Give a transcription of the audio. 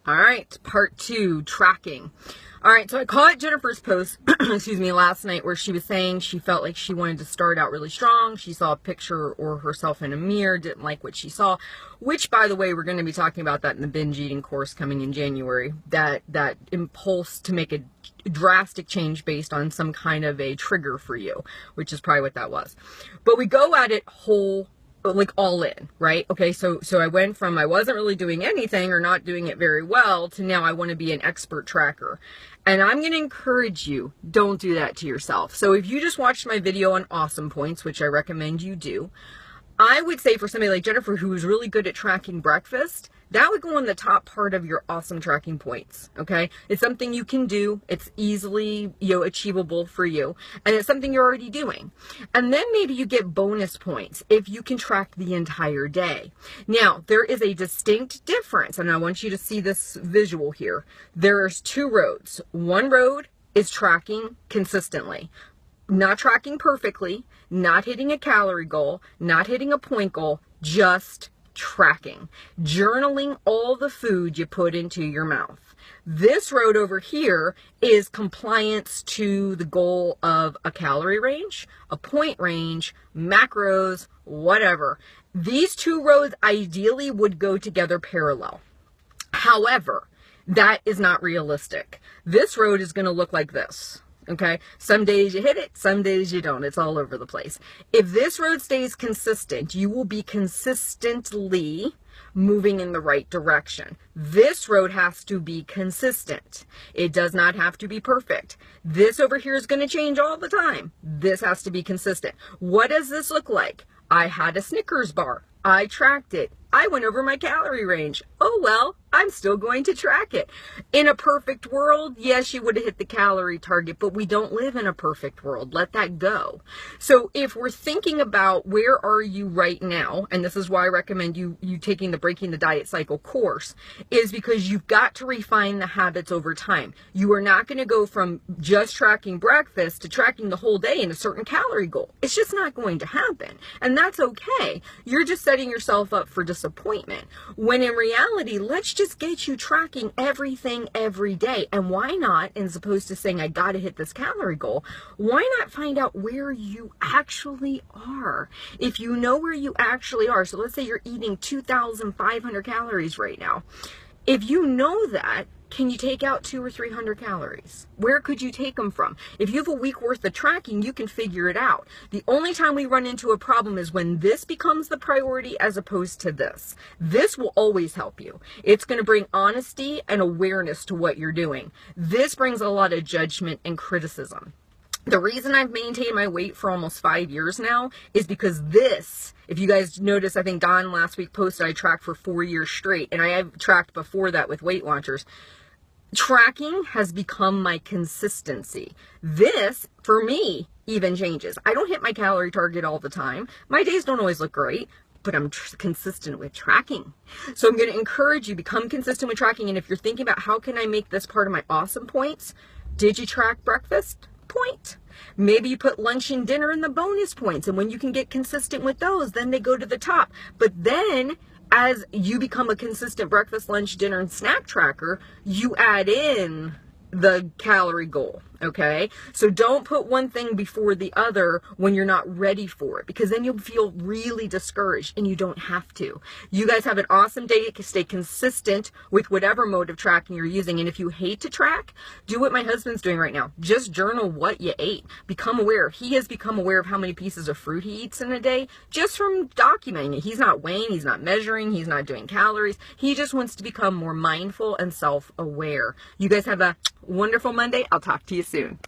All right, part 2, tracking. All right, so I caught Jennifer's post, excuse me, last night where she was saying she felt like she wanted to start out really strong. She saw a picture or herself in a mirror, didn't like what she saw, which, by the way, we're going to be talking about that in the binge eating course coming in January, that impulse to make a drastic change based on some kind of a trigger for you, which is probably what that was. But we go at it all in, right? Okay, so I went from I wasn't really doing anything or not doing it very well to now I want to be an expert tracker. And I'm going to encourage you, don't do that to yourself. So if you just watched my video on awesome points, which I recommend you do, I would say for somebody like Jennifer, who is really good at tracking breakfast, that would go on the top part of your awesome tracking points, okay? It's something you can do. It's easily, achievable for you. And it's something you're already doing. And then maybe you get bonus points if you can track the entire day. Now, there is a distinct difference, and I want you to see this visual here. There's 2 roads. One road is tracking consistently. Not tracking perfectly, not hitting a calorie goal, not hitting a point goal, just tracking, journaling all the food you put into your mouth. This road over here is compliance to the goal of a calorie range, a point range, macros, whatever. These 2 roads ideally would go together parallel. However, that is not realistic. This road is going to look like this. Okay, some days you hit it, some days you don't. It's all over the place. If this road stays consistent, you will be consistently moving in the right direction. This road has to be consistent. It does not have to be perfect. This over here is going to change all the time. This has to be consistent. What does this look like? I had a Snickers bar. I tracked it. I went over my calorie range. Oh well, I'm still going to track it. In a perfect world, yes, you would have hit the calorie target, but we don't live in a perfect world. Let that go. So if we're thinking about where are you right now, and this is why I recommend you taking the Breaking the Diet Cycle course, is because you've got to refine the habits over time. You are not going to go from just tracking breakfast to tracking the whole day in a certain calorie goal. It's just not going to happen. And that's okay. You're just setting yourself up for disappointment. When in reality, let's just get you tracking everything every day. And why not, as opposed to saying, I got to hit this calorie goal, why not find out where you actually are? If you know where you actually are, so let's say you're eating 2,500 calories right now. If you know that, can you take out 200 or 300 calories? Where could you take them from? If you have a week worth of tracking, you can figure it out. The only time we run into a problem is when this becomes the priority as opposed to this. This will always help you. It's going to bring honesty and awareness to what you're doing. This brings a lot of judgment and criticism. The reason I've maintained my weight for almost 5 years now is because this, if you guys notice, I think Don last week posted I tracked for 4 years straight, and I have tracked before that with Weight Launchers. Tracking has become my consistency. This, for me, even changes. I don't hit my calorie target all the time. My days don't always look great, but I'm consistent with tracking. So I'm going to encourage you, become consistent with tracking. And if you're thinking about how can I make this part of my awesome points, did you track breakfast? Point. Maybe you put lunch and dinner in the bonus points, and when you can get consistent with those, then they go to the top. But then as you become a consistent breakfast, lunch, dinner, and snack tracker, you add in the calorie goal, okay? So don't put one thing before the other when you're not ready for it, because then you'll feel really discouraged, and you don't have to. You guys have an awesome day. Stay consistent with whatever mode of tracking you're using, and if you hate to track, do what my husband's doing right now. Just journal what you ate. Become aware. He has become aware of how many pieces of fruit he eats in a day just from documenting it. He's not weighing, he's not measuring, he's not doing calories. He just wants to become more mindful and self-aware. You guys have a wonderful Monday. I'll talk to you soon.